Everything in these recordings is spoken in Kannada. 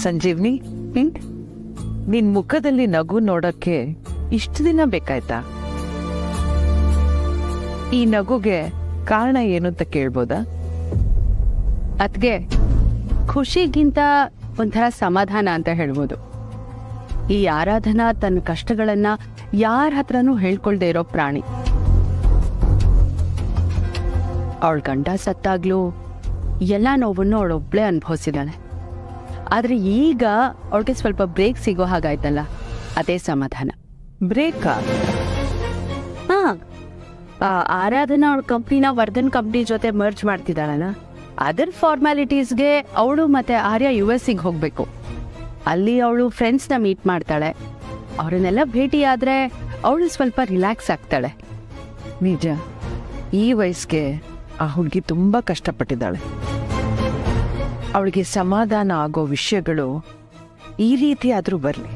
ಸಂಜೀವ್ನಿ, ನಿನ್ ಮುಖದಲ್ಲಿ ನಗು ನೋಡಕ್ಕೆ ಇಷ್ಟು ದಿನ ಬೇಕಾಯ್ತಾ? ಈ ನಗುಗೆ ಕಾರಣ ಏನು ಅಂತ ಕೇಳ್ಬೋದಾ? ಅದ್ಗೆ ಖುಷಿಗಿಂತ ಒಂಥರ ಸಮಾಧಾನ ಅಂತ ಹೇಳ್ಬೋದು. ಈ ಆರಾಧನಾ ತನ್ನ ಕಷ್ಟಗಳನ್ನ ಯಾರ ಹತ್ರನೂ ಹೇಳ್ಕೊಳ್ದೇ ಇರೋ ಪ್ರಾಣಿ. ಅವಳ ಗಂಡ ಸತ್ತಾಗ್ಲೂ ಎಲ್ಲ ನೋವನ್ನು ಅವಳೊಬ್ಳೆ ಅನುಭವಿಸಿದಾಳೆ. ಆದ್ರೆ ಈಗ ಅವಳಿಗೆ ಸ್ವಲ್ಪ ಬ್ರೇಕ್ ಸಿಗೋ ಹಾಗಾಯ್ತಲ್ಲ, ಅದೇ ಸಮಾಧಾನ. ಬ್ರೇಕಾ? ಹಾ, ಆರಾಧನಾ ಅವಳ ಕಂಪ್ನಿನ ವರ್ಧನ್ ಕಂಪ್ನಿ ಜೊತೆ ಮರ್ಜ್ ಮಾಡ್ತಿದ್ದಾಳಲ್ಲ, ಅದರ ಫಾರ್ಮ್ಯಾಲಿಟೀಸ್ಗೆ ಅವಳು ಮತ್ತೆ ಆರ್ಯ US ಗೆ ಹೋಗ್ಬೇಕು. ಅಲ್ಲಿ ಅವಳು ಫ್ರೆಂಡ್ಸ್ನ ಮೀಟ್ ಮಾಡ್ತಾಳೆ. ಅವ್ರನ್ನೆಲ್ಲ ಭೇಟಿ ಆದ್ರೆ ಅವಳು ಸ್ವಲ್ಪ ರಿಲ್ಯಾಕ್ಸ್ ಆಗ್ತಾಳೆ. ನಿಜ, ಈ ವಯಸ್ಸಿಗೆ ಆ ಹುಡುಗಿ ತುಂಬಾ ಕಷ್ಟಪಟ್ಟಿದ್ದಾಳೆ. ಅವಳಿಗೆ ಸಮಾಧಾನ ಆಗೋ ವಿಷಯಗಳು ಈ ರೀತಿ ಆದ್ರೂ ಬರ್ಲಿ.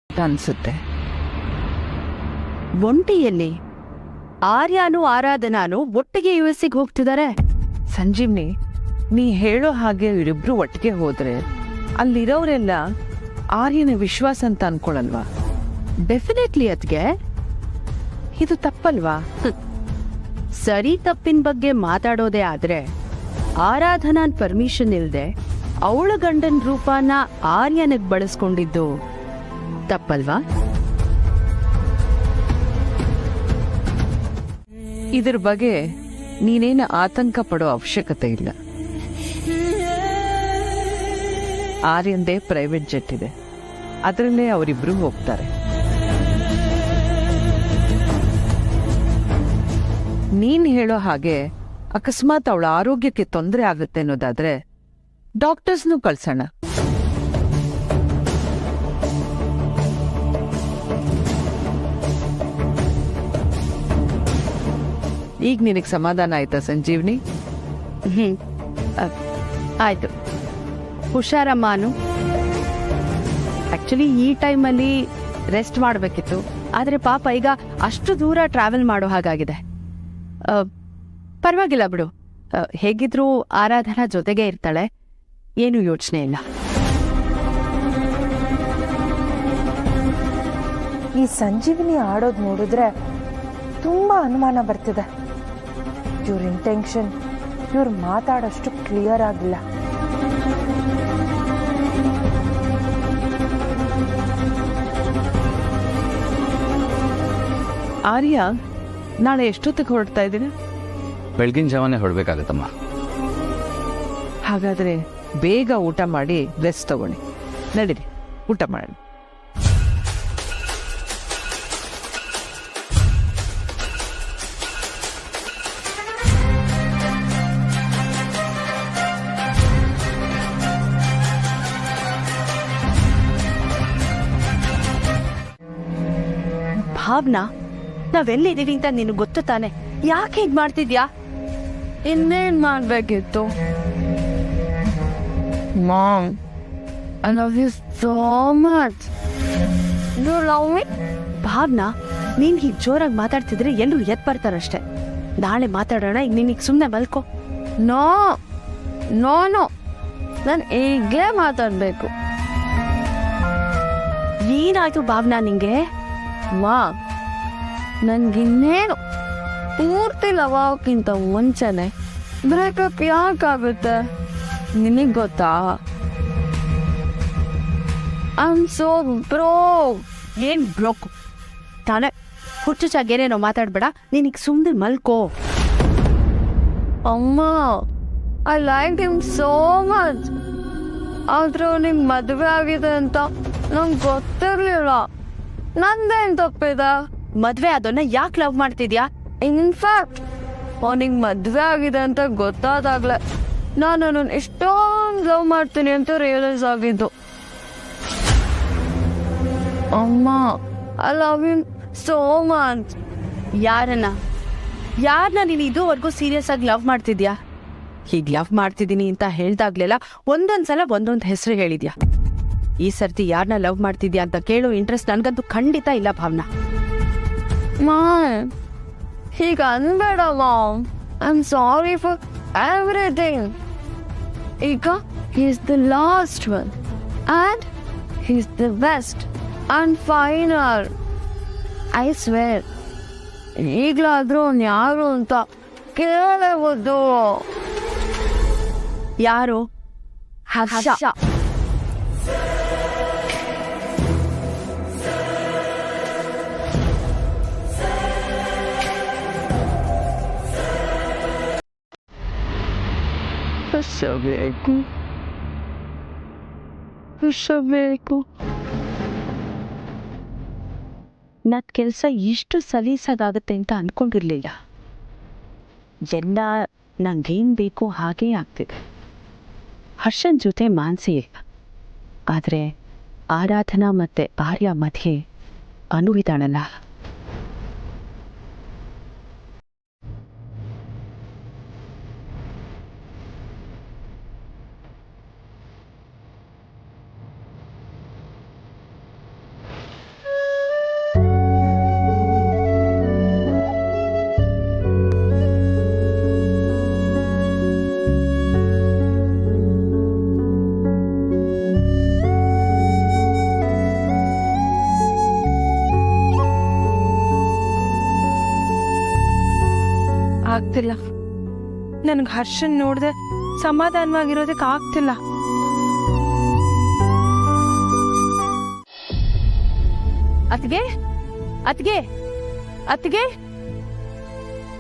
ಅನ್ಸುತ್ತೆ. ಒಂಟಿಯಲ್ಲಿ ಆರ್ಯಾನು ಆರಾಧನಾನು ಒಟ್ಟಿಗೆ US ಗೆ ಹೋಗ್ತಿದ್ದಾರೆ. ಸಂಜೀವ್ನಿ, ನೀ ಹೇಳೋ ಹಾಗೆ ಇವರಿಬ್ರು ಒಟ್ಟಿಗೆ ಹೋದ್ರೆ ಅಲ್ಲಿರೋರೆಲ್ಲ ಆರ್ಯನ ವಿಶ್ವಾಸ ಅಂತ ಅನ್ಕೊಳಲ್ವಾ? ಡೆಫಿನೆಟ್ಲಿ ಅದ್ಗೆ ಇದು ತಪ್ಪಲ್ವಾ? ಸರಿ ತಪ್ಪಿನ ಬಗ್ಗೆ ಮಾತಾಡೋದೇ ಆದ್ರೆ ಆರಾಧನಾನ್ ಪರ್ಮಿಷನ್ ಇಲ್ದೆ ಅವಳ ಗಂಡನ ರೂಪನ ಆರ್ಯನಿಗೆ ಬಳಸ್ಕೊಂಡಿದ್ದು ತಪ್ಪಲ್ವಾ? ಇದ್ರ ಬಗ್ಗೆ ನೀನೇನು ಆತಂಕ ಪಡೋ ಅವಶ್ಯಕತೆ ಇಲ್ಲ. ಆರ್ಯಂದೇ ಪ್ರೈವೇಟ್ ಜೆಟ್ ಇದೆ, ಅದರಲ್ಲೇ ಅವರಿಬ್ರು ಹೋಗ್ತಾರೆ. ನೀನ್ ಹೇಳೋ ಹಾಗೆ ಅಕಸ್ಮಾತ್ ಅವಳ ಆರೋಗ್ಯಕ್ಕೆ ತೊಂದರೆ ಆಗುತ್ತೆ ಅನ್ನೋದಾದ್ರೆ ಡಾಕ್ಟರ್ಸ್ನು ಕಳ್ಸೋಣ. ಈಗ ನಿನಗೆ ಸಮಾಧಾನ ಆಯ್ತಾ ಸಂಜೀವ್ನಿ? ಆಯ್ತು, ಹುಷಾರಮ್ಮನು. ಆಕ್ಚುಲಿ ಈ ಟೈಮಲ್ಲಿ ರೆಸ್ಟ್ ಮಾಡಬೇಕಿತ್ತು, ಆದರೆ ಪಾಪ ಈಗ ಅಷ್ಟು ದೂರ ಟ್ರಾವೆಲ್ ಮಾಡೋ ಹಾಗಾಗಿದೆ. ಪರವಾಗಿಲ್ಲ ಬಿಡು, ಹೇಗಿದ್ರೂ ಆರಾಧನಾ ಜೊತೆಗೆ ಇರ್ತಾಳೆ, ಏನು ಯೋಚನೆ ಇಲ್ಲ. ಈ ಸಂಜೀವಿನಿ ಆಡೋದು ನೋಡಿದ್ರೆ ತುಂಬಾ ಅನುಮಾನ ಬರ್ತಿದೆ. ಇವ್ರ ಇಂಟೆನ್ಷನ್ ಇವ್ರು ಮಾತಾಡೋಷ್ಟು ಕ್ಲಿಯರ್ ಆಗಿಲ್ಲ. ಆರ್ಯ, ನಾಳೆ ಎಷ್ಟೊತ್ತಿಗೆ ಹೊರಡ್ತಾ ಇದ್ದೀರಾ? ಬೆಳಗಿನ ಜಾವನೇ ಹೊರಡ್ಬೇಕಾಗತ್ತಮ್ಮ. ಹಾಗಾದ್ರೆ ಬೇಗ ಊಟ ಮಾಡಿ ರೆಸ್ಟ್ ತಗೊಳ್ಳಿ. ನಡೀರಿ, ಊಟ ಮಾಡೋಣ. ಭಾವನಾ, ನಾವೆಲ್ಲಿದ್ದೀವಿ ಅಂತ ನಿನಗೆ ಗೊತ್ತು ತಾನೆ, ಯಾಕೆ ಹೀಗೆ ಮಾಡ್ತಿದ್ಯಾ? ಇನ್ನೇನ್ ಮಾಡ್ಬೇಕಿತ್ತು? Mom, I love you so much. Do you love me? Bhavana, ನೀನ್ ಹೀಗೆ ಜೋರಾಗಿ ಮಾತಾಡ್ತಿದ್ರೆ ಎಲ್ಲರೂ ಎದ್ದು ಬರ್ತಾರಷ್ಟೇ. ನಾಳೆ ಮಾತಾಡೋಣ, ಈಗ ನೀನೀಗ ಸುಮ್ಮನೆ ಮಲ್ಕೋ. No, no, no. ನಾನು ಈಗಲೇ ಮಾತಾಡಬೇಕು. ಏನಾಯ್ತು ಭಾವನಾ ನಿಂಗೆ? ಮಾ ನನ್ಗಿನ್ನೇನು ಪೂರ್ತಿ ಲವಾಕ್ಕಿಂತ ಮುಂಚೆನೆ ಬ್ರೇಕಪ್ ಯಾಕಾಗುತ್ತೆ ನಿನಗೆ ಗೊತ್ತಾ? I am so broke. ಏನ್ ಬ್ರೋಕ್ ತಾನೇ ಹುಚ್ಚುಚ್ಚಾಗೇನೇನೋ ಮಾತಾಡ್ಬೇಡ. ನಿನಗೆ ಸುಮ್ಮನೆ ಮಲ್ಕೋ. ಅಮ್ಮ I like him so much. ಆದ್ರೆ ಅವನಿಗೆ ಮದುವೆ ಆಗಿದೆ ಅಂತ ನಂಗೆ ಗೊತ್ತಿರಲಿಲ್ಲ. ನಂದೇನು ತಪ್ಪಿದೆ? ಮದ್ವೆ ಅದನ್ನ ಯಾಕೆ ಲವ್ ಮಾಡ್ತಿದ್ಯಾ? ಇನ್ಫ್ಯಾಕ್ಟ್ ಅವನಿಗೆ ಮದುವೆ ಆಗಿದೆ ಅಂತ ಗೊತ್ತಾದಾಗ್ಲೆ ನಾನು ಅವನನ್ನು ಎಷ್ಟೊಂದು ಲವ್ ಮಾಡ್ತೀನಿ ಅಂತ ರಿಯಲೈಸ್ ಆಗಿದ್ದು. ಅಮ್ಮ I love him so much. ಯಾರನ್ನ ನೀನು ಇದುವರೆಗೂ ಸೀರಿಯಸ್ ಆಗಿ ಲವ್ ಮಾಡ್ತಿದ್ಯಾ? ಹೀಗೆ ಲವ್ ಮಾಡ್ತಿದ್ದೀನಿ ಅಂತ ಹೇಳ್ದಾಗ್ಲೆಲ್ಲ ಒಂದೊಂದ್ಸಲ ಒಂದೊಂದು ಹೆಸರು ಹೇಳಿದ್ಯಾ. ಈ ಸರ್ತಿ ಯಾರನ್ನ ಲವ್ ಮಾಡ್ತಿದ್ಯಾ ಅಂತ ಕೇಳೋ ಇಂಟ್ರೆಸ್ಟ್ ನನ್ಗಂತೂ ಖಂಡಿತ ಇಲ್ಲ ಭಾವನಾ. ಮಾ ಹೀಗೆ ಅನ್ಬೇಡ mom. I am sorry for everything. ಈಗ is the last one and is the best and final. I swear. ಈಗಲಾದ್ರೂ ಅವ್ನು ಯಾರು ಅಂತ ಕೇಳಬಹುದು. ಯಾರು? ಹರ್ಷ. ಬೇಕು ನನ್ನ ಕೆಲಸ ಇಷ್ಟು ಸಲೀಸಾಗುತ್ತೆ ಅಂತ ಅನ್ಕೊಂಡಿರ್ಲಿಲ್ಲ. ಎಲ್ಲ ನಂಗೇನು ಬೇಕು ಹಾಗೇ ಆಗ್ತಿದೆ. ಹರ್ಷನ್ ಜೊತೆ ಮಾನಸಿ ಇಲ್ಲ, ಆದರೆ ಆರಾಧನಾ ಮತ್ತು ಆರ್ಯ ಮಧ್ಯೆ ಅನು ಇದ್ದಾಳಲ್ಲ. ಆಗ್ತಿಲ್ಲ. ನನಗೆ ಹರ್ಷನ್ ನೋಡ್ದೆ ಸಮಾಧಾನವಾಗಿರೋದಕ್ಕೆ ಆಗ್ತಿಲ್ಲ. ಅತ್ಗೆ ಅತ್ಗೆ ಅತ್ಗೆ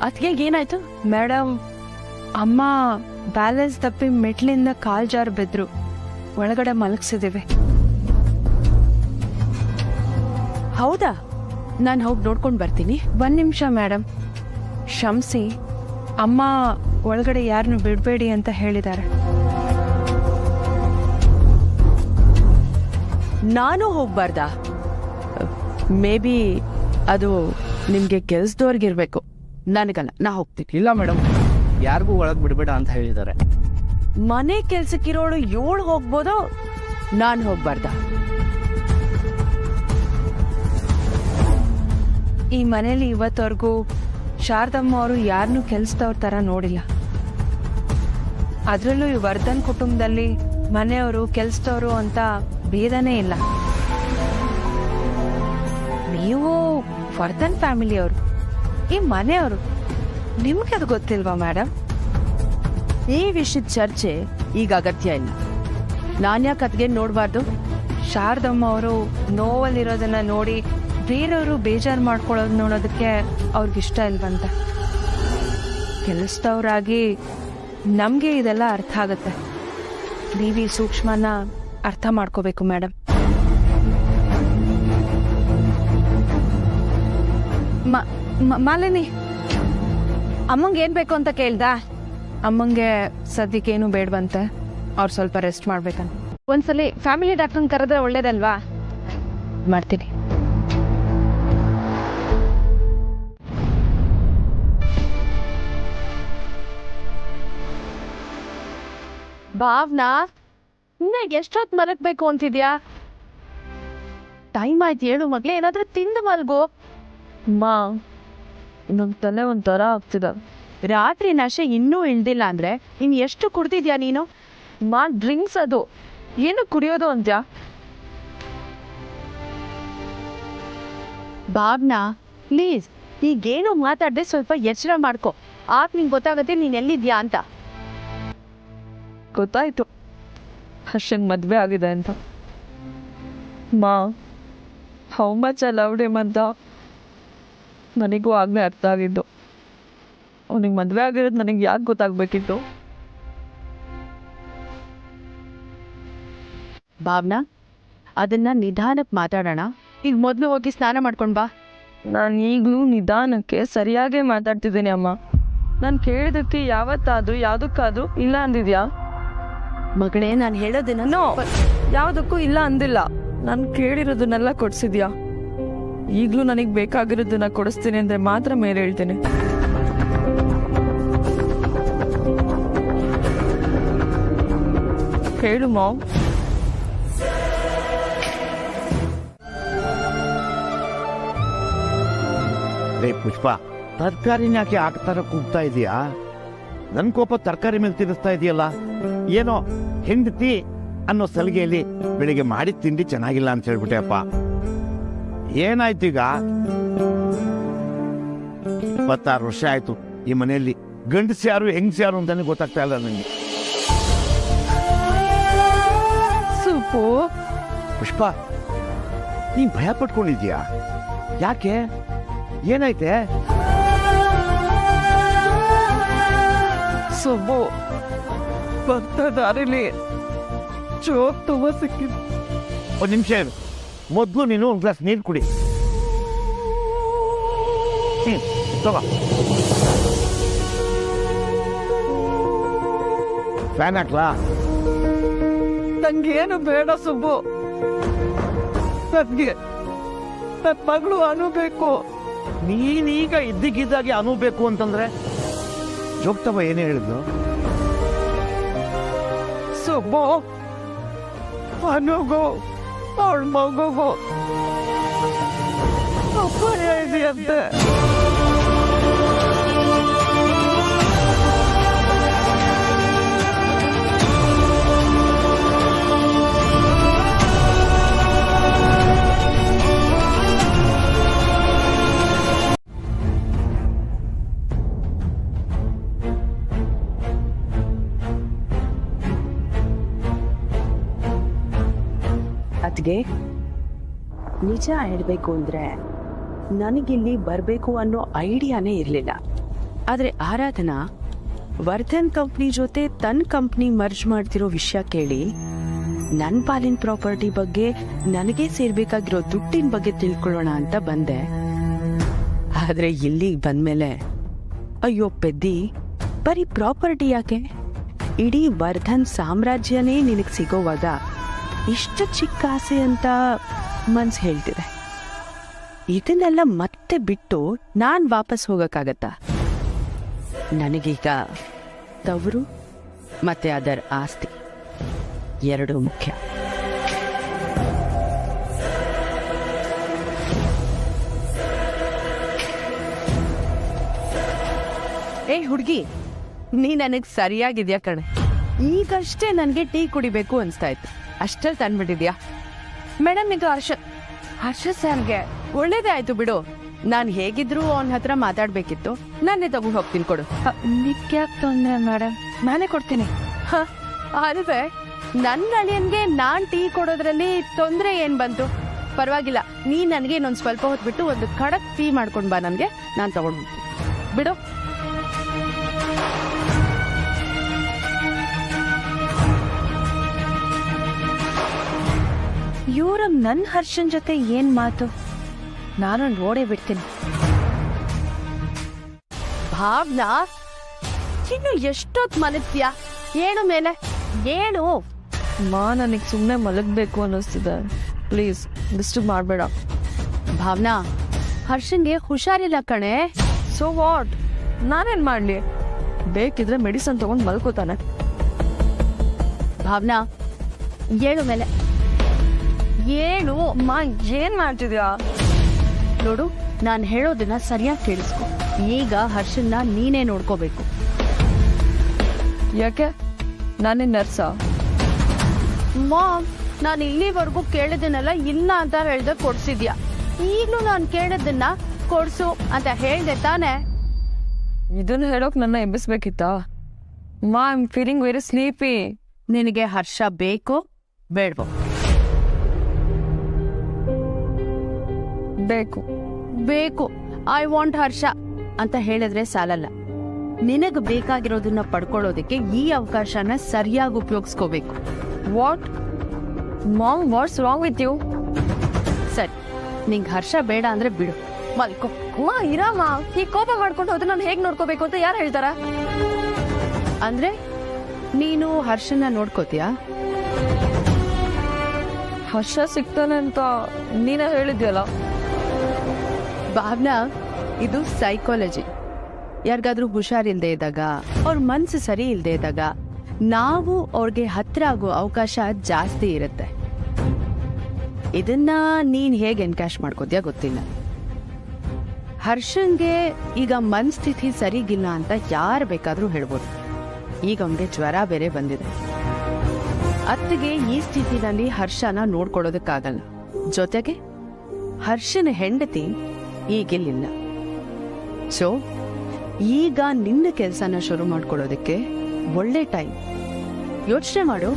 ಅತ್ಗೆ ಏನಾಯ್ತು? ಮೇಡಮ್, ಅಮ್ಮ ಬ್ಯಾಲೆನ್ಸ್ ತಪ್ಪಿ ಮೆಟ್ಲಿಂದ ಕಾಲ್ ಜಾರ್ ಬಿದ್ರು. ಒಳಗಡೆ ಮಲಗಿಸಿದ್ದೀವಿ. ಹೌದಾ? ನಾನು ಹೋಗಿ ನೋಡ್ಕೊಂಡು ಬರ್ತೀನಿ. 1 ನಿಮಿಷ ಮೇಡಮ್, ಕ್ಷಮಿಸಿ. ಅಮ್ಮ ಒಳಗಡೆ ಯಾರನ್ನು ಬಿಡಬೇಡಿ ಅಂತ ಹೇಳಿದ್ದಾರೆ. ನಾನು ಹೋಗ್ಬಾರ್ದಾ? ಮೇ ಬಿ ಅದು ನಿಮಗೆ ಕೆಲಸದವ್ರಿಗಿರ್ಬೇಕು, ನನಗಲ್ಲ. ನಾ ಹೋಗ್ತೀನಿ. ಇಲ್ಲ ಮೇಡಮ್, ಯಾರಿಗೂ ಒಳಗೆ ಬಿಡಬೇಡ ಅಂತ ಹೇಳಿದ್ದಾರೆ. ಮನೆ ಕೆಲ್ಸಕ್ಕಿರೋಳು 7 ಹೋಗ್ಬೋದು, ನಾನು ಹೋಗ್ಬಾರ್ದಾ? ಈ ಮನೇಲಿ ಇವತ್ತವರೆಗೂ ಶಾರದಮ್ಮ ಅವರು ಯಾರನ್ನೂ ಕೆಲಸದವ್ರ ಥರ ನೋಡಿಲ್ಲ. ಅದರಲ್ಲೂ ಈ ವರ್ಧನ್ ಕುಟುಂಬದಲ್ಲಿ ಮನೆಯವರು ಕೆಲಸದವರು ಅಂತ ಭೇದನೇ ಇಲ್ಲ. ನೀವು ವರ್ಧನ್ ಫ್ಯಾಮಿಲಿಯವರು, ಈ ಮನೆಯವರು, ನಿಮ್ಗೆ ಅದು ಗೊತ್ತಿಲ್ವಾ ಮೇಡಮ್? ಈ ವಿಷಯದ ಚರ್ಚೆ ಈಗ ಅಗತ್ಯ ಇಲ್ಲ. ನಾನು ಯಾಕೆ ಅದ್ಗೆ ನೋಡಬಾರ್ದು? ಶಾರದಮ್ಮ ಅವರು ನೋವಲ್ಲಿರೋದನ್ನ ನೋಡಿ ಬೇರೆಯವರು ಬೇಜಾರು ಮಾಡ್ಕೊಳ್ಳೋದು ನೋಡೋದಕ್ಕೆ ಅವ್ರಿಗಿಷ್ಟ ಇಲ್ವಂತೆ. ಕೆಲಸದವರಾಗಿ ನಮಗೆ ಇದೆಲ್ಲ ಅರ್ಥ ಆಗುತ್ತೆ. ನೀವು ಈ ಸೂಕ್ಷ್ಮನ ಅರ್ಥ ಮಾಡ್ಕೋಬೇಕು ಮೇಡಮ್. ಮಾಲಿನಿ, ಅಮ್ಮಂಗೆ ಏನು ಬೇಕು ಅಂತ ಕೇಳ್ದ? ಅಮ್ಮಂಗೆ ಸದ್ಯಕ್ಕೇನು ಬೇಡವಂತೆ, ಅವ್ರು ಸ್ವಲ್ಪ ರೆಸ್ಟ್ ಮಾಡ್ಬೇಕಂತ. ಒಂದ್ಸಲಿ ಫ್ಯಾಮಿಲಿ ಡಾಕ್ಟರ್ನ ಕರೆದ್ರೆ ಒಳ್ಳೇದಲ್ವಾ? ಮಾಡ್ತೀನಿ. ಭಾವನಾ, ಇನ್ನ ಎಷ್ಟೊತ್ತು ಮಲಗಬೇಕು ಅಂತಿದ್ಯಾ? ಟೈಮ್ ಆಯ್ತು, 7 ಮಗ್ಲೇ. ಏನಾದ್ರೂ ತಿಂದು ಮಲ್ಗೋ. ಮಾ, ನನ್ನ ತಲೆ ಒಂಥರ ಆಗ್ತಿದ. ರಾತ್ರಿ ನಶೆ ಇನ್ನೂ ಇಳ್ದಿಲ್ಲ ಅಂದ್ರೆ ಇನ್ನು ಎಷ್ಟು ಕುಡ್ದಿದ್ಯಾ ನೀನು? ಡ್ರಿಂಕ್ಸ್ ಅದು ಏನು ಕುಡಿಯೋದು ಅಂತ್ಯಾ? ಭಾವನಾ ಪ್ಲೀಸ್ ಈಗೇನು ಮಾತಾಡದೆ ಸ್ವಲ್ಪ ಎಚ್ಚರ ಮಾಡ್ಕೊ. ಆಗ ನಿಂಗೆ ಗೊತ್ತಾಗುತ್ತೆ ನೀನು ಎಲ್ಲಿದ್ಯಾ ಅಂತ. ಗೊತ್ತಾಯ್ತು ಹರ್ಷನ್ ಮದುವೆ ಆಗಿದೆ ಅಂತ. ಮಾ, how much I loved him ಅಂತ ನನಗೂ ಆಗಲೇ ಅರ್ಥ ಆಗಿದ್ದು. ಅವನಿಗೆ ಮದುವೆ ಆಗಿರೋದು ನನಗೆ ಯಾಕೆ ಗೊತ್ತಾಗಬೇಕಿತ್ತು? ಭಾವನಾ ಅದನ್ನ ನಿಧಾನಕ್ಕೆ ಮಾತಾಡೋಣ. ಈಗ ಮೊದಲು ಹೋಗಿ ಸ್ನಾನ ಮಾಡ್ಕೊಂಡು ಬಾ. ನಾನು ಈಗಲೂ ನಿಧಾನಕ್ಕೆ ಸರಿಯಾಗೇ ಮಾತಾಡ್ತಿದ್ದೀನಿ ಅಮ್ಮ. ನಾನು ಕೇಳಿದಕ್ಕೆ ಯಾವತ್ತಾದರೂ ಯಾವುದಕ್ಕಾದರೂ ಇಲ್ಲ ಅಂದಿದ್ಯಾ? ಮಗಳೇ ನಾನು ಹೇಳೋದನ್ನ ನೋ, ಯಾವುದಕ್ಕೂ ಇಲ್ಲ ಅಂದಿಲ್ಲ. ನಾನು ಕೇಳಿರೋದನ್ನೆಲ್ಲ ಕೊಡಿಸಿದ್ಯಾ? ಈಗಲೂ ನನಗೆ ಬೇಕಾಗಿರೋದನ್ನ ಕೊಡಿಸ್ತೀನಿ ಅಂದರೆ ಮಾತ್ರ ಮೇಲೆ ಹೇಳ್ತೀನಿ. ಹೇಳು ಮಾವ್. ರೇ ಪುಷ್ಪ, ತರಕಾರಿನ ಯಾಕೆ ಹಾಕ್ತಾರ ಕೂಗ್ತಾ ಇದೀಯಾ? ನನ್ನ ಕೋಪ ತರಕಾರಿ ಮೇಲೆ ತಿನ್ನಿಸ್ತಾ ಇದೆಯಲ್ಲ. ಏನೋ ಹೆಂಡತಿ ಅನ್ನೋ ಸಲಿಗೆಯಲ್ಲಿ ಬೆಳಿಗ್ಗೆ ಮಾಡಿದ ತಿಂಡಿ ಚೆನ್ನಾಗಿಲ್ಲ ಅಂತ ಹೇಳ್ಬಿಟ್ಟೆ ಅಪ್ಪ. ಏನಾಯ್ತು ಈಗ? 26 ವರ್ಷ ಆಯ್ತು ಈ ಮನೆಯಲ್ಲಿ. ಗಂಡಸ ಯಾರು ಹೆಂಗಸ ಯಾರು ಅಂತಾನೆ ಗೊತ್ತಾಗ್ತಾ ಇಲ್ಲ ನನಗೆ. ಸೂಪು. ಪುಷ್ಪ, ನೀನ್ ಭಯ ಪಟ್ಕೊಂಡಿದ್ಯಾ? ಯಾಕೆ? ಏನಾಯ್ತೆ? ಸೊಬ್ಬು, ಬರ್ತಾ ದಾರಿಲಿ ಚೋಕ್ ತುಂಬ ಸಿಕ್ಕಿದ್ದು. ಒಂದು ನಿಮಿಷ ಇರು. ಮೊದಲು ನೀನು ಒಂದು ಗ್ಲಾಸ್ ನೀರು ಕುಡಿ. ತಗೋ. ಫ್ಯಾನ್ ಹಾಕ್ಲಾ? ನಂಗೇನು ಬೇಡ ಸುಬ್ಬು. ನನಗೆ ನನ್ನ ಮಗಳು ಅನುಬೇಕು. ನೀನೀಗ ಇದ್ದಕ್ಕಿದ್ದಾಗೆ ಅನುಬೇಕು ಅಂತಂದ್ರೆ ಜೋಗ್ತವ ಏನೇ ಹೇಳಿದ್ರು? ಸುಬ್ಬು, ಅನುಗೋ ಅವಳ ಮಗುಗೋ ಅಪಾಯ ಇದೆಯಂತೆ. ಅದ್ಗೆ ನಿಜ ಹೇಳಬೇಕು ಅಂದ್ರೆ ನನಗಿಲ್ಲಿ ಬರಬೇಕು ಅನ್ನೋ ಐಡಿಯಾನೇ ಇರಲಿಲ್ಲ. ಆದರೆ ಆರಾಧನಾ ವರ್ಧನ್ ಕಂಪ್ನಿ ಜೊತೆ ತನ್ನ ಕಂಪ್ನಿ ಮರ್ಜ್ ಮಾಡ್ತಿರೋ ವಿಷಯ ಕೇಳಿ ನನ್ನ ಪಾಲಿನ ಪ್ರಾಪರ್ಟಿ ಬಗ್ಗೆ, ನನಗೆ ಸೇರ್ಬೇಕಾಗಿರೋ ದುಡ್ಡಿನ ಬಗ್ಗೆ ತಿಳ್ಕೊಳ್ಳೋಣ ಅಂತ ಬಂದೆ. ಆದರೆ ಇಲ್ಲಿಗೆ ಬಂದ್ಮೇಲೆ ಅಯ್ಯೋ ಪೆದ್ದಿ, ಬರೀ ಪ್ರಾಪರ್ಟಿ ಯಾಕೆ? ಇಡೀ ವರ್ಧನ್ ಸಾಮ್ರಾಜ್ಯನೇ ನಿನಗೆ ಸಿಗೋವಾಗ ಇಷ್ಟು ಚಿಕ್ಕ ಆಸೆ ಅಂತ ಮನ್ಸು ಹೇಳ್ತಿದೆ. ಇದನ್ನೆಲ್ಲ ಮತ್ತೆ ಬಿಟ್ಟು ನಾನು ವಾಪಸ್ ಹೋಗಕ್ಕಾಗತ್ತಾ? ನನಗೀಗ ತವರು ಮತ್ತೆ ಅದರ ಆಸ್ತಿ ಎರಡೂ ಮುಖ್ಯ. ಏ ಹುಡುಗಿ, ನೀ ನನಗೆ ಸರಿಯಾಗಿದ್ಯಾ ಕಣೆ. ಈಗಷ್ಟೇ ನನಗೆ ಟೀ ಕುಡಿಬೇಕು ಅನ್ಸ್ತಾ ಇತ್ತು, ಅಷ್ಟಲ್ಲಿ ತಂದ್ಬಿಟ್ಟಿದ್ಯಾ. ಮೇಡಮ್, ಇದು ಹರ್ಷ ಸರ್ಗೆ ಒಳ್ಳೇದೇ ಆಯ್ತು ಬಿಡು. ನಾನು ಹೇಗಿದ್ರು ಅವನ ಹತ್ರ ಮಾತಾಡ್ಬೇಕಿತ್ತು. ನಾನೇ ತಗೊಂಡು ಹೋಗ್ತೀನಿ, ಕೊಡು. ನಿಕ್ಯಾಕೆ ತೊಂದರೆ ಮೇಡಮ್? ನಾನೇ ಕೊಡ್ತೀನಿ. ಅಲ್ವೇ, ನನ್ನ ಅಳಿಯನ್ಗೆ ನಾನ್ ಟೀ ಕೊಡೋದ್ರಲ್ಲಿ ತೊಂದರೆ ಏನ್ ಬಂತು? ಪರವಾಗಿಲ್ಲ, ನೀ ನನಗೆ ಇನ್ನೊಂದು ಸ್ವಲ್ಪ ಹೊತ್ತು ಬಿಟ್ಟು ಒಂದು ಖಡಕ್ ಟೀ ಮಾಡ್ಕೊಂಡು ಬಾ, ನನಗೆ ನಾನು ತಗೊಂಡು ಬಿಡು. ಇವ್ರ ನನ್ನ ಹರ್ಷನ್ ಜೊತೆ ಏನ್ ಮಾತು? ನಾನು ನೋಡೇ ಬಿಡ್ತೀನಿ. ಭಾವನಾ, ಇನ್ನು ಎಷ್ಟೊತ್ತು ಮಲಗ್ತೀಯಾ? ಏನು ಮೇಲೆ ಏನು? ಮಾ, ನನಗೆ ಸುಮ್ಮನೆ ಮಲಗಬೇಕು ಅನ್ನಿಸ್ತಿದೆ. ಪ್ಲೀಸ್ ಡಿಸ್ಟರ್ಬ್ ಮಾಡಬೇಡ. ಭಾವನಾ, ಹರ್ಷನ್ಗೆ ಹುಷಾರಿಲ್ಲ ಕಣೆ. So what? ನಾನೇನು ಮಾಡಲಿ? ಬೇಕಿದ್ರೆ ಮೆಡಿಸನ್ ತಗೊಂಡು ಮಲ್ಕೋತಾನೆ. ಭಾವನಾ, ಏಳು ಮೇಲೆ ಏನು? ಮಾ, ಏನ್ ಮಾಡ್ತಿದ್ಯಾ? ನೋಡು, ನಾನು ಹೇಳೋದನ್ನ ಸರಿಯಾಗಿ ಕೇಳಿಸ್ಕೊ. ಈಗ ಹರ್ಷನ್ನ ನೀನೇ ನೋಡ್ಕೋಬೇಕು. ಯಾಕೆ? ನಾನೇ ನರ್ಸಾ? ಮಾಮ್, ನಾನು ಇಲ್ಲಿವರೆಗೂ ಕೇಳಿದ್ದನ್ನೆಲ್ಲ ಇಲ್ಲ ಅಂತ ಹೇಳ್ದೆ ಕೊಡ್ಸಿದ್ಯಾ. ಈಗಲೂ ನಾನು ಕೇಳಿದ್ದನ್ನ ಕೊಡ್ಸು ಅಂತ ಹೇಳ್ದೆ ತಾನೆ. ಇದನ್ನ ಹೇಳೋಕ್ ನನ್ನ ಎಬ್ಬಿಸ್ಬೇಕಿತ್ತಾ? ಮಾ, I am feeling very sleepy. ನಿನಗೆ ಹರ್ಷ ಬೇಕೋ ಬೇಡವೋ? ಬೇಕು. ಬೇಕು. ಐ ವಾಂಟ್ ಹರ್ಷ ಅಂತ ಹೇಳಿದ್ರೆ ಸಾಲಲ್ಲ. ನಿನಗ್ ಬೇಕಾಗಿರೋದನ್ನ ಪಡ್ಕೊಳ್ಳೋದಕ್ಕೆ ಈ ಅವಕಾಶನ ಸರಿಯಾಗಿ ಉಪಯೋಗಿಸ್ಕೋಬೇಕು. What mom, what's wrong with you? ಸರಿ, ನಿಂಗೆ ಹರ್ಷ ಬೇಡ ಅಂದ್ರೆ ಬಿಡು, ಮಲ್ಕೋ. ಅಮ್ಮ ಇರಮ್ಮ, ಈ ಕೋಪ ಮಾಡ್ಕೊಂಡು ಹೋದ್ರೆ ನಾನು ಹೇಗ್ ನೋಡ್ಕೋಬೇಕು ಅಂತ ಯಾರು ಹೇಳ್ತಾರ? ಅಂದ್ರೆ ನೀನು ಹರ್ಷನ ನೋಡ್ಕೋತೀಯಾ? ಹರ್ಷ ಸಿಗ್ತಾನೆ ಅಂತ ನೀನೇ ಹೇಳಿದ್ಯಲ್ಲ. ಭಾವನಾ, ಇದು ಸೈಕಾಲಜಿ. ಯಾರಿಗಾದ್ರೂ ಹುಷಾರಿಲ್ದೇ ಇದ್ದಾಗ, ಅವ್ರ ಮನ್ಸು ಸರಿ ಇಲ್ದೇ ಇದ್ದಾಗ ನಾವು ಅವ್ರಿಗೆ ಹತ್ರ ಆಗೋ ಅವಕಾಶ ಜಾಸ್ತಿ ಇರುತ್ತೆ. ಇದನ್ನ ನೀನ್ ಹೇಗೆ ಎನ್ಕ್ಯಾಶ್ ಮಾಡ್ಕೋದ್ಯಾ ಗೊತ್ತಿಲ್ಲ. ಹರ್ಷನ್ಗೆ ಈಗ ಮನಸ್ಥಿತಿ ಸರಿಗಿಲ್ಲ ಅಂತ ಯಾರು ಬೇಕಾದ್ರೂ ಹೇಳ್ಬೋದು. ಈಗ ಅವನಿಗೆ ಜ್ವರ ಬೇರೆ ಬಂದಿದೆ. ಅತ್ತಿಗೆ ಈ ಸ್ಥಿತಿನಲ್ಲಿ ಹರ್ಷನ ನೋಡ್ಕೊಳ್ಳೋದಕ್ಕಾಗಲ್ಲ. ಜೊತೆಗೆ ಹರ್ಷನ ಹೆಂಡತಿ ಈಗಿಲ್ಲ. ಸೊ ಈಗ ನಿನ್ನ ಕೆಲಸನ ಶುರು ಮಾಡ್ಕೊಳ್ಳೋದಕ್ಕೆ ಒಳ್ಳೆ ಟೈಮ್. ಯೋಚನೆ ಮಾಡು.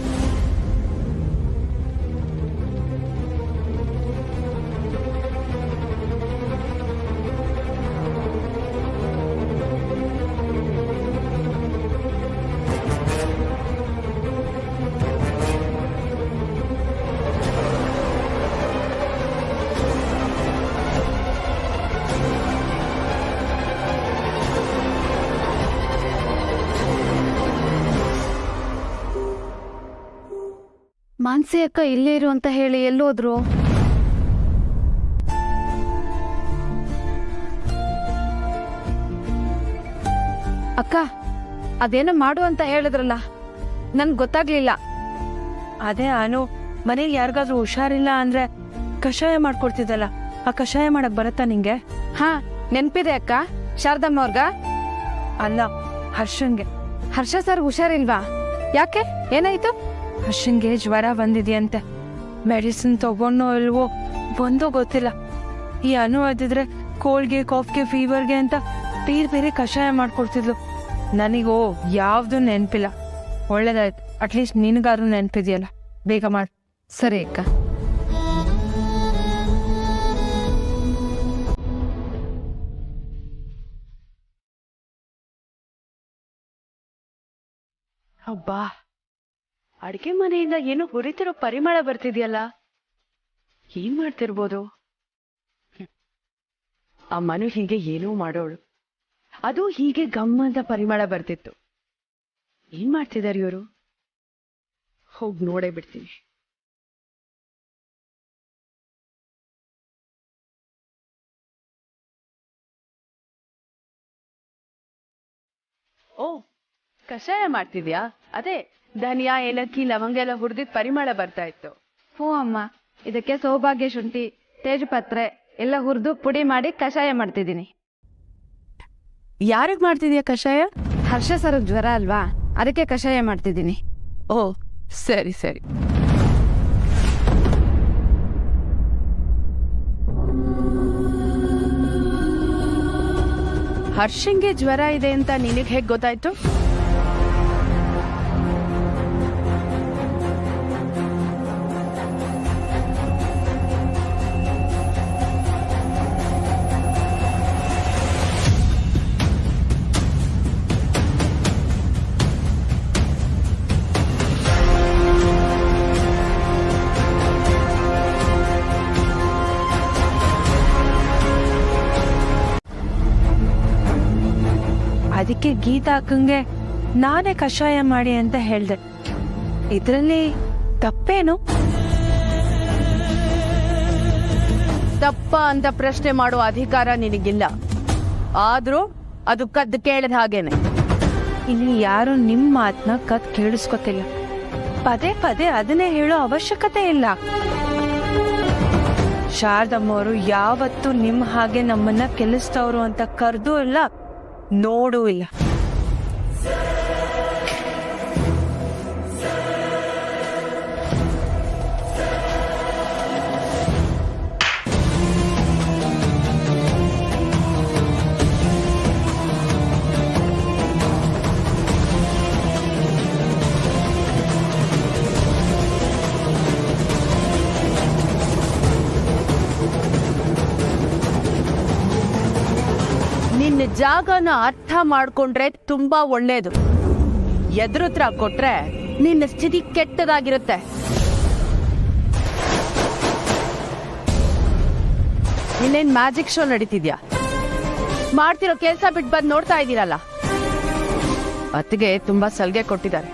ಮಾನ್ಸಿ ಅಕ್ಕ ಇಲ್ಲೇ ಇರು ಅಂತ ಹೇಳಿ ಎಲ್ಲೋದ್ರು? ಅಕ್ಕ, ಅದೇನೋ ಮಾಡು ಅಂತ ಹೇಳಿದ್ರಲ್ಲ, ನನ್ಗೆ ಗೊತ್ತಾಗ್ಲಿಲ್ಲ. ಅದೇ ಅನು, ಮನೇಲಿ ಯಾರಿಗಾದ್ರೂ ಹುಷಾರಿಲ್ಲ ಅಂದ್ರೆ ಕಷಾಯ ಮಾಡ್ಕೊಡ್ತಿದ್ದಲ್ಲ, ಆ ಕಷಾಯ ಮಾಡಕ್ ಬರತ್ತಾ ನಿಂಗೆ? ಹಾ, ನೆನ್ಪಿದೆ ಅಕ್ಕ. ಶಾರದಮ್ಮ ಅವ್ರಗ? ಅಲ್ಲ, ಹರ್ಷನ್ಗೆ. ಹರ್ಷ ಸರ್ ಹುಷಾರಿಲ್ವಾ? ಯಾಕೆ, ಏನಾಯ್ತು? ಹರ್ಷನ್ಗೆ ಜ್ವರ ಬಂದಿದೆಯಂತೆ. ಮೆಡಿಸಿನ್ ತಗೊಂಡೋ ಇಲ್ವೋ ಒಂದೋ ಗೊತ್ತಿಲ್ಲ. ಈ ಅನು ಅದಿದ್ರೆ ಕೋಲ್ಡ್ಗೆ, ಕಾಫ್ಗೆ, ಫೀವರ್ಗೆ ಅಂತ ಬೇರೆ ಬೇರೆ ಕಷಾಯ ಮಾಡ್ಕೊಡ್ತಿದ್ಲು. ನನಗೋ ಯಾವ್ದು ನೆನ್ಪಿಲ್ಲ. ಒಳ್ಳೇದಾಯ್ತು, ಅಟ್ಲೀಸ್ಟ್ ನಿನಗಾದ್ರೂ ನೆನ್ಪಿದೆಯಲ್ಲ. ಬೇಗ ಮಾಡು. ಸರಿ ಅಕ್ಕ. ಅಬ್ಬಾ, ಅಡಿಗೆ ಮನೆಯಿಂದ ಏನೋ ಹುರಿತಿರೋ ಪರಿಮಳ ಬರ್ತಿದ್ಯಲ್ಲ. ಏನ್ ಮಾಡ್ತಿರ್ಬೋದು? ಆ ಮನು ಹೀಗೆ ಏನೋ ಮಾಡೋಳು, ಅದು ಹೀಗೆ ಗಮ್ಮಂತ ಪರಿಮಳ ಬರ್ತಿತ್ತು. ಏನ್ ಮಾಡ್ತಿದಾರೆ ಇವರು? ಹೋಗ್ ನೋಡೇ ಬಿಡ್ತೀನಿ. ಓ, ಕಷಾಯ ಮಾಡ್ತಿದ್ಯಾ? ಅದೇ ಧನಿಯಾ, ಏಲಕ್ಕಿ, ಲವಂಗ ಎಲ್ಲ ಹುರಿದಿದ್ ಪರಿಮಳ ಬರ್ತಾ ಇತ್ತು. ಹ್ಞೂ ಅಮ್ಮ, ಇದಕ್ಕೆ ಸೌಭಾಗ್ಯ ಶುಂಠಿ, ತೇಜಪತ್ರೆ ಎಲ್ಲ ಹುರಿದು ಪುಡಿ ಮಾಡಿ ಕಷಾಯ ಮಾಡ್ತಿದ್ದೀನಿ. ಯಾರಿಗ್ ಮಾಡ್ತಿದ್ಯಾ ಕಷಾಯ? ಹರ್ಷ ಸರ್ ಜ್ವರ ಅಲ್ವಾ, ಅದಕ್ಕೆ ಕಷಾಯ ಮಾಡ್ತಿದ್ದೀನಿ. ಓ, ಸರಿ ಸರಿ. ಹರ್ಷಂಗೆ ಜ್ವರ ಇದೆ ಅಂತ ನಿನಗೆ ಹೇಗೆ ಗೊತ್ತಾಯ್ತು? ಅದಕ್ಕೆ ಗೀತಾ ಅಕ್ಕಂಗೆ ನಾನೇ ಕಷಾಯ ಮಾಡಿ ಅಂತ ಹೇಳ್ದೆ. ಇದರಲ್ಲಿ ತಪ್ಪೇನು? ತಪ್ಪ ಅಂತ ಪ್ರಶ್ನೆ ಮಾಡುವ ಅಧಿಕಾರ ನಿನಗಿಲ್ಲ. ಆದ್ರೂ ಅದು ಕದ್ದು ಕೇಳಿದ ಹಾಗೇನೆ. ಇಲ್ಲಿ ಯಾರು ನಿಮ್ಮ ಮಾತನ್ನ ಕತ್ ಕೇಳಿಸ್ಕೊತಿಲ್ಲ. ಪದೇ ಪದೇ ಅದನ್ನೇ ಹೇಳೋ ಅವಶ್ಯಕತೆ ಇಲ್ಲ. ಶಾರದಮ್ಮವರು ಯಾವತ್ತೂ ನಿಮ್ಮ ಹಾಗೆ ನಮ್ಮನ್ನ ಕೆಲಸದವರು ಅಂತ ಕರೆದೂ ಇಲ್ಲ, ನೋಡೂ ಇಲ್ಲ. ನಿನ್ನ ಜಾಗನ ಅರ್ಥ ಮಾಡ್ಕೊಂಡ್ರೆ ತುಂಬಾ ಒಳ್ಳೇದು. ಎದುರುತ್ರ ಕೊಟ್ರೆ ನಿನ್ನ ಸ್ಥಿತಿ ಕೆಟ್ಟದಾಗಿರುತ್ತೆ. ಇನ್ನೇನ್ ಮ್ಯಾಜಿಕ್ ಶೋ ನಡೀತಿದ್ಯಾ? ಮಾಡ್ತಿರೋ ಕೆಲ್ಸ ಬಿಟ್ಟು ಬಂದು ನೋಡ್ತಾ ಇದ್ದೀರಲ್ಲ. ಅತ್ತಿಗೆ ತುಂಬಾ ಸಲ್ಗೆ ಕೊಟ್ಟಿದ್ದಾರೆ.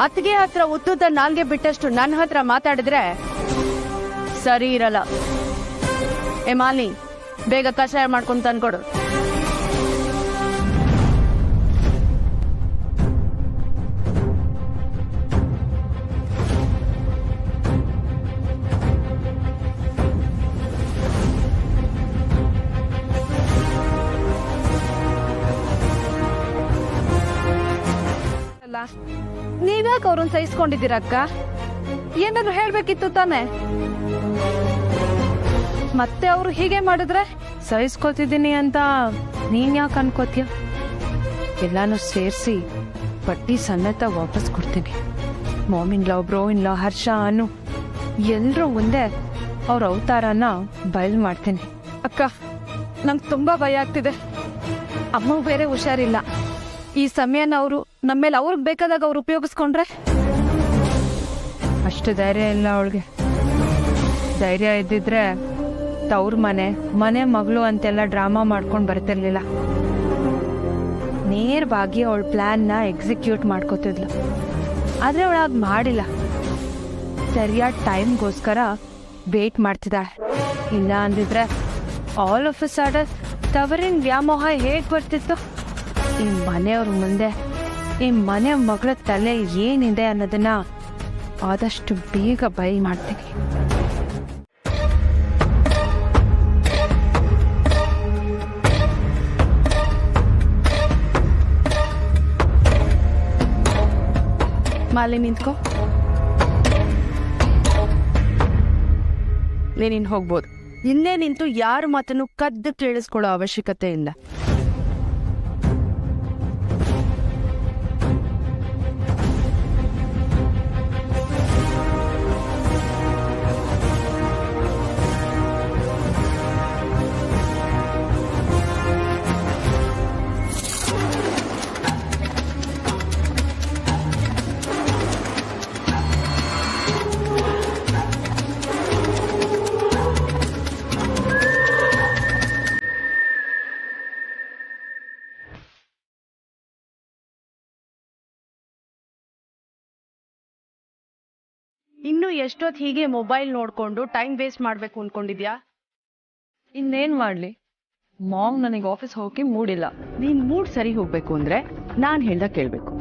ಅತ್ತಿಗೆ ಹತ್ರ ಉದ್ದುದ್ದ ನಾಲ್ಗೆ ಬಿಟ್ಟಷ್ಟು ನನ್ನ ಹತ್ರ ಮಾತಾಡಿದ್ರೆ ಸರಿ ಇರಲ್ಲ. ಏ ಮಾಲಿನಿ, ಬೇಗ ಕಷಾಯ ಮಾಡ್ಕೊಂಡು ತಂದ್ಕೊಡು. ನೀವ್ಯಾಕೆ ಅವ್ರನ್ನ ಸಹಿಸ್ಕೊಂಡಿದ್ದೀರಕ್ಕ? ಏನಾದ್ರು ಹೇಳ್ಬೇಕಿತ್ತು ತಾನೆ. ಮತ್ತೆ ಅವರು ಹೀಗೆ ಮಾಡಿದ್ರೆ ಸಹಿಸ್ಕೊತಿದ್ದೀನಿ ಅಂತ ನೀನ್ ಯಾಕೆ ಅನ್ಕೋತೀಯ? ಎಲ್ಲಾನು ಸೇರಿಸಿ ಪಟ್ಟಿ ಸಮೇತ ವಾಪಸ್ ಕೊಡ್ತೀನಿ. ಮಾಮಿನ್ಲ, ಬ್ರೋಯಿನ್ಲ, ಹರ್ಷ, ಅನು ಎಲ್ರೂ ಮುಂದೆ ಅವ್ರ ಅವತಾರನ ಬಯಲು ಮಾಡ್ತೀನಿ. ಅಕ್ಕ, ನಂಗೆ ತುಂಬಾ ಭಯ ಆಗ್ತಿದೆ. ಅಮ್ಮ ಬೇರೆ ಹುಷಾರಿಲ್ಲ. ಈ ಸಮಯನ ಅವರು ನಮ್ಮೇಲೆ ಅವ್ರಿಗೆ ಬೇಕಾದಾಗ ಅವ್ರು ಉಪಯೋಗಿಸ್ಕೊಂಡ್ರೆ? ಅಷ್ಟು ಧೈರ್ಯ ಇಲ್ಲ ಅವಳಿಗೆ. ಧೈರ್ಯ ಇದ್ದಿದ್ರೆ ತವ್ರ ಮನೆ ಮಗಳು ಅಂತೆಲ್ಲ ಡ್ರಾಮಾ ಮಾಡ್ಕೊಂಡು ಬರ್ತಿರ್ಲಿಲ್ಲ. ನೇರವಾಗಿ ಅವಳ ಪ್ಲಾನ್ನ ಎಕ್ಸಿಕ್ಯೂಟ್ ಮಾಡ್ಕೋತಿದ್ಲು. ಆದ್ರೆ ಅವಳಾಗ ಮಾಡಿಲ್ಲ. ಸರಿಯಾದ ಟೈಮ್ಗೋಸ್ಕರ ವೇಟ್ ಮಾಡ್ತಿದ್ದಾಳೆ. ಇಲ್ಲ ಅಂದಿದ್ರೆ ಆಲ್ ಆಫ್ ಅ ಸಡನ್ ತವರಿನ ವ್ಯಾಮೋಹ ಹೇಗೆ ಬರ್ತಿತ್ತು? ಈ ಮನೆಯವ್ರ ಮುಂದೆ ಈ ಮನೆ ಮಗಳ ತಲೆ ಏನಿದೆ ಅನ್ನೋದನ್ನ ಆದಷ್ಟು ಬೇಗ ಬಯಲು ಮಾಡ್ತೀನಿ. ಮಾಲೆ ನಿಂತ್ಕೋ. ನೀನಿನ್ ಹೋಗ್ಬೋದು. ಇಲ್ಲೇ ನಿಂತು ಯಾರ ಮಾತನ್ನು ಕದ್ದು ಕೇಳಿಸ್ಕೊಳ್ಳೋ ಅವಶ್ಯಕತೆ ಇಲ್ಲ. ಇನ್ನು ಎಷ್ಟೊತ್ತು ಹೀಗೆ ಮೊಬೈಲ್ ನೋಡ್ಕೊಂಡು ಟೈಮ್ ವೇಸ್ಟ್ ಮಾಡ್ಬೇಕು ಅನ್ಕೊಂಡಿದ್ಯಾ? ಇನ್ನೇನ್ ಮಾಡ್ಲಿ, ಮಾಮ್ ನನಗೆ ಆಫೀಸ್ ಹೋಗಿ ಮೂಡಿಲ್ಲ. ನೀನ್ ಮೂಡ್ ಸರಿ ಹೋಗ್ಬೇಕು ಅಂದ್ರೆ ನಾನ್ ಹೇಳ್ದ ಕೇಳ್ಬೇಕು.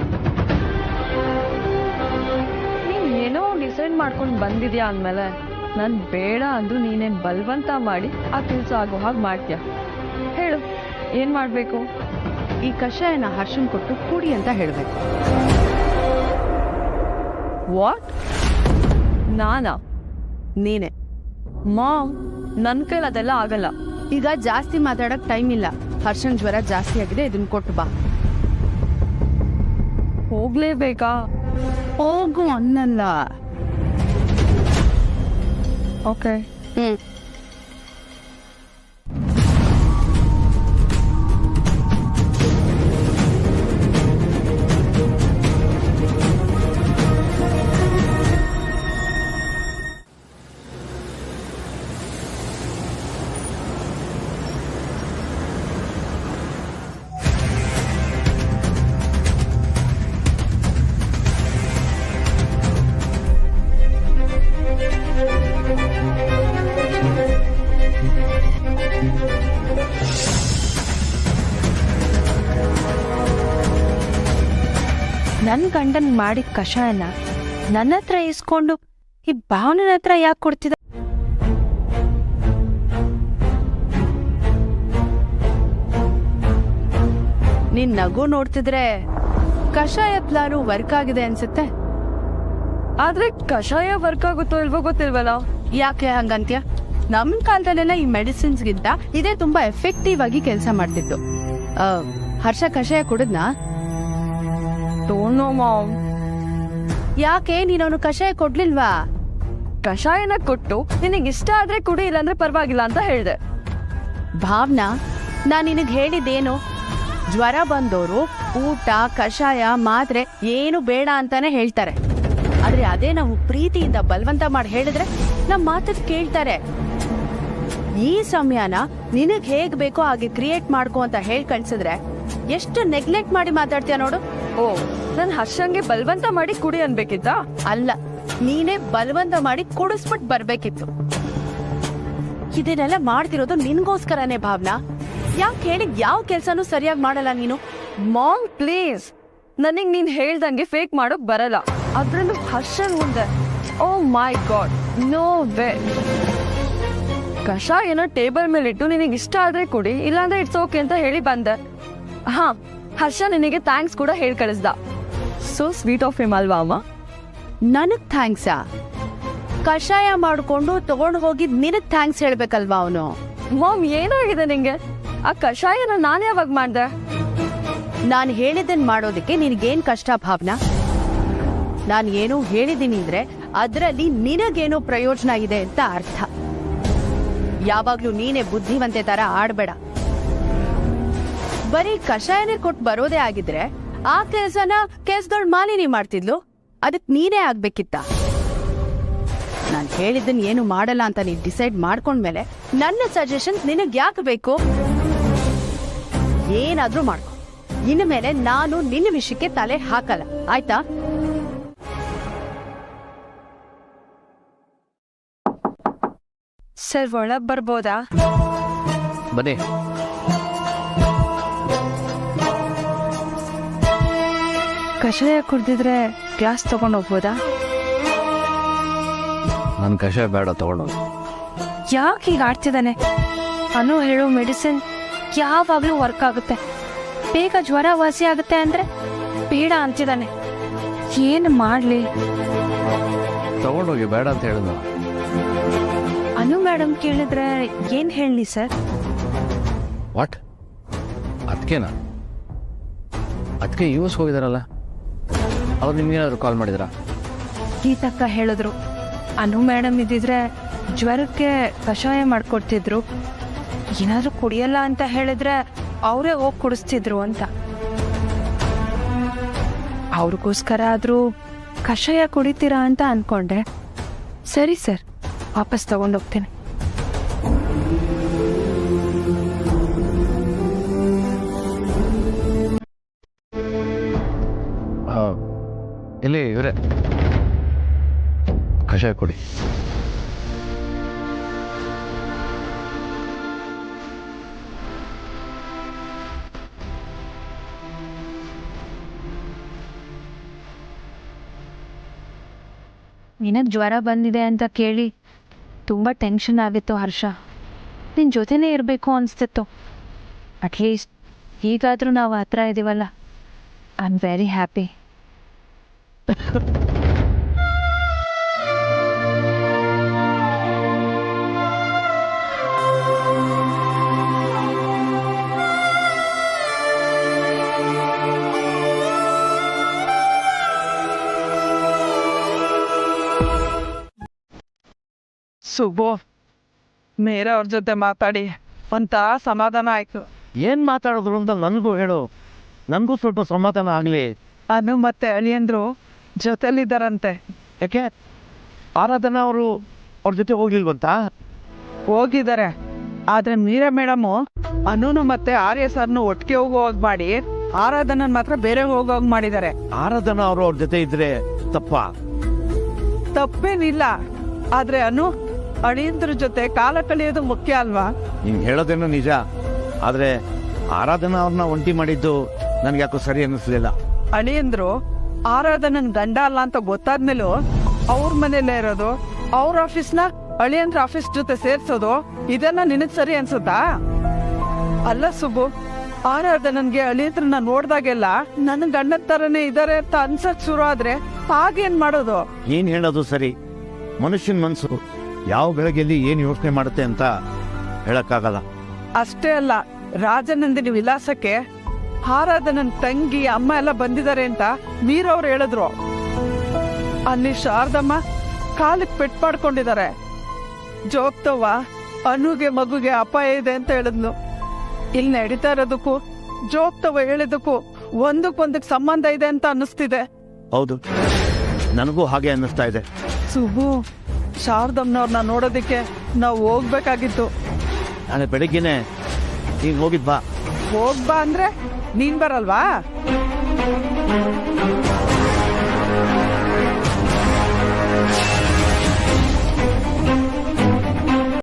ನೀನ್ ಏನೋ ಡಿಸೈಡ್ ಮಾಡ್ಕೊಂಡು ಬಂದಿದ್ಯಾ ಅಂದ್ಮೇಲೆ ನನ್ ಬೇಡ ಅಂದ್ರೂ ನೀನೇನ್ ಬಲವಂತ ಮಾಡಿ ಆ ಕೆಲಸ ಆಗೋ ಹಾಗೆ ಮಾಡ್ತೀಯ. ಹೇಳು, ಏನ್ ಮಾಡ್ಬೇಕು? ಈ ಕಷಾಯನ ಹರ್ಷನ್ ಕೊಟ್ಟು ಕುಡಿ ಅಂತ ಹೇಳ್ಬೇಕು. ವಾಟ್? ನಾನಾ? ನೀನೆ. ಮಾಮ್, ನನ್ ಕೈಲಿ ಅದೆಲ್ಲ ಆಗಲ್ಲ. ಈಗ ಜಾಸ್ತಿ ಮಾತಾಡಕ್ ಟೈಮ್ ಇಲ್ಲ. ಹರ್ಷನ್ ಜ್ವರ ಜಾಸ್ತಿ ಆಗಿದೆ, ಇದನ್ನ ಕೊಟ್ಟು ಬಾ. ಹೋಗ್ಲೇಬೇಕಾ? ಹೋಗು ಅನ್ನಲ್ಲ. ಓಕೆ. ನನ್ ಗಂಡನ್ ಮಾಡಿದ ಕಷಾಯನ ನನ್ನ ಹತ್ರ ಇಸ್ಕೊಂಡು ಈ ಭಾವನನ ಹತ್ರ ಯಾಕೆ ಕೊಡ್ತಿದ್ದ? ನಿನ್ ನಗು ನೋಡ್ತಿದ್ರೆ ಕಷಾಯ ಪ್ಲಾನು ವರ್ಕ್ ಆಗಿದೆ ಅನ್ಸುತ್ತೆ. ಆದ್ರೆ ಕಷಾಯ ವರ್ಕ್ ಆಗುತ್ತೋ ಇಲ್ವೋ ಗೊತ್ತಿಲ್ವಲ್ಲ. ಯಾಕೆ ಹಂಗಂತ್ಯ? ನಮ್ ಕಾಲದಲ್ಲೆಲ್ಲ ಈ ಮೆಡಿಸಿನ್ಸ್ಗಿಂತ ಇದೇ ತುಂಬಾ ಎಫೆಕ್ಟಿವ್ ಆಗಿ ಕೆಲಸ ಮಾಡ್ತಿತ್ತು. ಹರ್ಷ ಕಷಾಯ ಕುಡಿದ್ನಾ? Don't no mom. ಯಾಕೆ ನೀನವನು ಕಷಾಯ ಕೊಡ್ಲಿಲ್ವಾ? ಕಷಾಯನ ಕೊಟ್ಟು ನಿನಗೆ ಇಷ್ಟ ಆದ್ರೆ ಕುಡಿ, ಇಲ್ಲಾಂದ್ರೆ ಪರವಾಗಿಲ್ಲ ಅಂತ ಹೇಳ್ದೆ. ಭಾವನಾ, ನಾನು ನಿನಗೆ ಹೇಳಿದ್ದೇನು? ಜ್ವರ ಬಂದವರು ಊಟ ಕಷಾಯ ಮಾತ್ರೆ ಏನು ಬೇಡ ಅಂತಾನೆ ಹೇಳ್ತಾರೆ. ಆದ್ರೆ ಅದೇ ನಾವು ಪ್ರೀತಿಯಿಂದ ಬಲವಂತ ಮಾಡಿ ಹೇಳಿದ್ರೆ ನಮ್ಮ ಮಾತದ್ ಕೇಳ್ತಾರೆ. ಈ ಸಮಯನ ನಿನಗ್ ಹೇಗ್ ಬೇಕೋ ಹಾಗೆ ಕ್ರಿಯೇಟ್ ಮಾಡ್ಕೋ ಅಂತ ಹೇಳಿ ಕಳ್ಸಿದ್ರೆ ಎಷ್ಟು ನೆಗ್ಲೆಕ್ಟ್ ಮಾಡಿ ಮಾತಾಡ್ತೀಯ ನೋಡು. ಓ, ನಾನು ಹರ್ಷಂಗೆ ಬಲವಂತ ಮಾಡಿ ಕುಡಿ ಅನ್ಬೇಕಿತ್ತಾ? ಅಲ್ಲ, ನೀನೇ ಬಲವಂತ ಮಾಡಿ ಕುಡಿಸ್ಬಿಟ್ ಬರ್ಬೇಕಿತ್ತು. ಇದನ್ನೆಲ್ಲ ಮಾಡ್ತಿರೋದು ನಿನ್ಗೋಸ್ಕರನೇ ಭಾವನಾ. ಯಾಕೆ ಹೇಳಿ ಯಾವ ಕೆಲ್ಸನೂ ಸರಿಯಾಗಿ ಮಾಡಲ್ಲ ನೀನು? ಮಾಮ್ ಪ್ಲೀಸ್, ನನಗೆ ನೀನ್ ಹೇಳ್ದಂಗೆ ಫೇಕ್ ಮಾಡೋಕ್ ಬರಲ್ಲ, ಅದ್ರಲ್ಲೂ ಹರ್ಷನ್ ಮುಂದೆ. ಓ ಮೈ ಗಾಡ್, ನೋ ವೇ. ಕಷಾಯನ ಟೇಬಲ್ ಮೇಲೆ ಇಟ್ಟು ನಿನಗೆ ಇಷ್ಟ ಆದ್ರೆ ಕುಡಿ, ಇಲ್ಲಾಂದ್ರೆ ಇಟ್ಸ್ ಓಕೆ ಅಂತ ಹೇಳಿ ಬಂದೆ. ಹಾ, ಹರ್ಷ ನಿನಗೆ ಥ್ಯಾಂಕ್ಸ್ ಕೂಡ ಹೇಳಿ ಕಳಿಸ್ದ. ಸೋ ಸ್ವೀಟ್ ಆಫ್ ಹಿಮ್ ಅಲ್ವಾ ಅಮ್ಮ? ನನಗ್ ಥ್ಯಾಂಕ್ಸಾ? ಕಷಾಯ ಮಾಡ್ಕೊಂಡು ತಗೊಂಡು ಹೋಗಿದ್ ನಿನಗ್ ಥ್ಯಾಂಕ್ಸ್ ಹೇಳ್ಬೇಕಲ್ವಾ ಅವನು? ಮಾಮ್ ಏನಾಗಿದೆ ನಿಂಗೆ? ಆ ಕಷಾಯನ ನಾನು ಯಾವಾಗ ಮಾಡ್ದೆ? ನಾನು ಹೇಳಿದ್ದನ್ ಮಾಡೋದಕ್ಕೆ ನಿನಗೇನ್ ಕಷ್ಟ ಭಾವನಾ? ನಾನು ಏನೋ ಹೇಳಿದ್ದೀನಿ ಅಂದ್ರೆ ಅದ್ರಲ್ಲಿ ನಿನಗೇನೋ ಪ್ರಯೋಜನ ಇದೆ ಅಂತ ಅರ್ಥ. ಯಾವಾಗ್ಲೂ ನೀನೇ ಬುದ್ಧಿವಂತೆ ತರ ಆಡ್ಬೇಡ. ಬರೀ ಕಷಾಯನೇ ಕೊಟ್ಟು ಬರೋದೇ ಆಗಿದ್ರೆ ಆ ಕೆಲ್ಸನ ಕೆಲ್ಸದೊಳ್ ಮಾಲಿನಿ ಮಾಡ್ತಿದ್ಲು, ಅದಕ್ ನೀನೇ ಆಗ್ಬೇಕಿತ್ತ. ನಾನು ಹೇಳಿದ್ದನ್ ಏನು ಮಾಡಲ್ಲ ಅಂತ ನೀನ್ ಡಿಸೈಡ್ ಮಾಡ್ಕೊಂಡ್ಮೇಲೆ ನನ್ನ ಸಜೆಷನ್ ನಿನಗ್ ಯಾಕೆ ಬೇಕು? ಏನಾದ್ರೂ ಮಾಡ್ಕೊ. ಇನ್ನು ಮೇಲೆ ನಾನು ನಿನ್ನ ವಿಷಯಕ್ಕೆ ತಲೆ ಹಾಕಲ್ಲ, ಆಯ್ತಾ? ಸರ್, ಒಳಗ್ ಬರ್ಬೋದಾ? ಬನ್ನಿ. ಕಷಾಯ ಕುಡ್ದಿದ್ರೆ ಗ್ಲಾಸ್ ತಗೊಂಡ್ ಹೋಗ್ಬೋದಾ? ನನ್ನ ಕಷಾಯ ಬೇಡ, ತಗೊಂಡೋಗಿ. ಯಾಕೆ ಈಗ ಆಡ್ತಿದ್ದಾನೆ? ಅನು ಹೇಳೋ ಮೆಡಿಸಿನ್ ಯಾವಾಗ್ಲೂ ವರ್ಕ್ ಆಗುತ್ತೆ, ಬೇಗ ಜ್ವರ ವಾಸಿ ಆಗುತ್ತೆ ಅಂದ್ರೆ ಬೇಡ ಅಂತಿದ್ದಾನೆ. ಏನ್ ಮಾಡ್ಲಿ? ತಗೊಂಡೋಗಿ, ಬೇಡ ಅಂತ ಹೇಳಿದ. ಅನು ಮೇಡಮ್ ಕೇಳಿದ್ರೆ ಏನ್ ಹೇಳಿ ಸರ್? ವಾಟ್? ಅದಕ್ಕೇನಾ? ಅದಕ್ಕೆ ಯೂಸ್ ಹೋಗಿದಾರಲ್ಲ, ಅವ್ರು ನಿಮ್ಗೇನಾದ್ರು ಕಾಲ್ ಮಾಡಿದ್ರಾ? ಗೀತಕ್ಕ ಹೇಳಿದ್ರು ಅನು ಮೇಡಮ್ ಇದ್ದಿದ್ರೆ ಜ್ವರಕ್ಕೆ ಕಷಾಯ ಮಾಡ್ಕೊಡ್ತಿದ್ರು, ಏನಾದ್ರೂ ಕುಡಿಯಲ್ಲ ಅಂತ ಹೇಳಿದ್ರೆ ಅವರೇ ಹೋಗಿ ಕುಡಿಸ್ತಿದ್ರು ಅಂತ. ಅವ್ರಿಗೋಸ್ಕರ ಆದ್ರೂ ಕಷಾಯ ಕುಡಿತೀರಾ ಅಂತ ಅನ್ಕೊಂಡೆ. ಸರಿ ಸರ್, ವಾಪಸ್ ತಗೊಂಡೋಗ್ತೀನಿ. ಇಲ್ಲಿ ಇವರೇ, ಕಷಾಯ ಕೊಡಿ. ನಿನಗೆ ಜ್ವರ ಬಂದಿದೆ ಅಂತ ಕೇಳಿ ತುಂಬ ಟೆನ್ಷನ್ ಆಗಿತ್ತು ಹರ್ಷ. ನಿನ್ನ ಜೊತೆನೇ ಇರಬೇಕು ಅನಿಸ್ತಿತ್ತು. ಅಟ್ಲೀಸ್ಟ್ ಈಗಾದರೂ ನಾವು ಹತ್ರ ಇದ್ದೀವಲ್ಲ, I am very happy. Subbu, ಮೇರೆ ಅವ್ರ ಜೊತೆ ಮಾತಾಡಿ ಒಂತ ಸಮಾಧಾನ ಆಯ್ತು. ಏನ್ ಮಾತಾಡಿದ್ರು ಅಂತ ನನಗೂ ಹೇಳು, ನನಗೂ ಸ್ವಲ್ಪ ಸಮಾಧಾನ ಆಗ್ಲಿ. ಅನು ಮತ್ತೆ ಅಳಿಯಂದ್ರು ಜೊತೆಲಿದ್ದಾರಂತೆ. ಯಾಕೆ ಆರಾಧನಾ ಅವರು ಅವ್ರ ಜೊತೆ ಹೋಗ್ಲಿಲ್ವಂತ? ಹೋಗಿದ್ದಾರೆ, ಆದ್ರೆ ಮೀರಾ ಮೇಡಮು ಅನುನು ಮತ್ತೆ ಆರ್ಯ ಸರ್ನು ಒಟ್ಟಿಗೆ ಹೋಗೋಗ್ ಮಾಡಿ ಆರಾಧನನ್ ಮಾತ್ರ ಬೇರೆ ಹೋಗೋಗ್ ಮಾಡಿದ್ದಾರೆ. ಆರಾಧನಾ ಅವರು ಅವ್ರ ಜೊತೆ ಇದ್ರೆ ತಪ್ಪಾ? ತಪ್ಪೇನಿಲ್ಲ, ಆದ್ರೆ ಅನು ಅಳಿಯಂದ್ರ ಜೊತೆ ಕಾಲ ಕಳೆಯೋದು ಮುಖ್ಯ ಅಲ್ವಾ? ನೀನ್ ಹೇಳೋದೇನೋ ನಿಜ, ಆದ್ರೆ ಆರಾಧನಾ ಅವ್ರನ್ನ ಒಂಟಿ ಮಾಡಿದ್ದು ನನ್ಗೆ ಯಾಕೋ ಸರಿ ಅನ್ನಿಸ್ಲಿಲ್ಲ. ಅಳಿಯಂದ್ರು ಆರಾಧನನ್ ಗಂಡ ಅಲ್ಲ ಅಂತ ಗೊತ್ತಾದ್ಮೇಲೂ ಅವ್ರ ಮನೇಲೇ ಇರೋದು, ಅವ್ರ ಆಫೀಸ್ನ ಅಳಿಯಂದ್ರ ಆಫೀಸ್ ಜೊತೆ ಸೇರ್ಸೋದು, ಇದೆಲ್ಲ ನಿನಗ್ ಸರಿ ಅನ್ಸುತ್ತಾ? ಅಲ್ಲ ಸುಬ್ಬು, ಆರಾಧನನ್ಗೆ ಅಳಿಯಂದ್ರನ್ನ ನೋಡ್ದಾಗೆಲ್ಲ ನನ್ ಗಂಡನ ತರನೇ ಇದಾರೆ ಅಂತ ಅನ್ಸಕ್ ಶುರು ಆದ್ರೆ ಹಾಗೇನ್ ಮಾಡೋದು? ಏನ್ ಹೇಳೋದು ಸರಿ, ಮನುಷ್ಯನ ಮನ್ಸು ಯಾವ ಬೆಳಗ್ಗೆಯಲ್ಲಿ ಏನ್ ಯೋಚನೆ ಮಾಡುತ್ತೆ ಅಂತ ಹೇಳಕ್ಕಾಗಲ್ಲ. ಅಷ್ಟೇ ಅಲ್ಲ, ರಾಜನಂದಿನಿ ವಿಲಾಸಕ್ಕೆ ಆರಾಧನನ್ ತಂಗಿ ಅಮ್ಮ ಎಲ್ಲ ಬಂದಿದ್ದಾರೆ ಅಂತ ಮೀರವ್ರು ಹೇಳಿದ್ರು. ಅಲ್ಲಿ ಶಾರದಮ್ಮ ಕಾಲಿಗೆ ಪೆಟ್ಟು ಮಾಡ್ಕೊಂಡಿದ್ದಾರೆ. ಜೋಗ್ತವ್ವ ಅನುಗೆ ಮಗುಗೆ ಅಪಾಯ ಇದೆ ಅಂತ ಹೇಳಿದ್ಲು. ಇಲ್ಲಿ ನಡೀತಾ ಇರೋದಕ್ಕೂ ಜೋಕ್ ತವ ಹೇಳಿದಕ್ಕೂ ಒಂದಕ್ಕೊಂದಕ್ಕೆ ಸಂಬಂಧ ಇದೆ ಅಂತ ಅನ್ನಿಸ್ತಿದೆ. ಹೌದು, ನನಗೂ ಹಾಗೆ ಅನ್ನಿಸ್ತಾ ಇದೆ. ಸುಬ್ಬು, ಶಾರದಮ್ಮನವ್ರನ್ನ ನೋಡೋದಕ್ಕೆ ನಾವು ಹೋಗ್ಬೇಕಾಗಿತ್ತು. ನಾಳೆ ಬೆಳಿಗ್ಗೆನೆ ಈಗ ಹೋಗಿದ್ ಬಾ. ಹೋಗ್ಬಾ ಅಂದ್ರೆ ನೀನ್ ಬರಲ್ವಾ?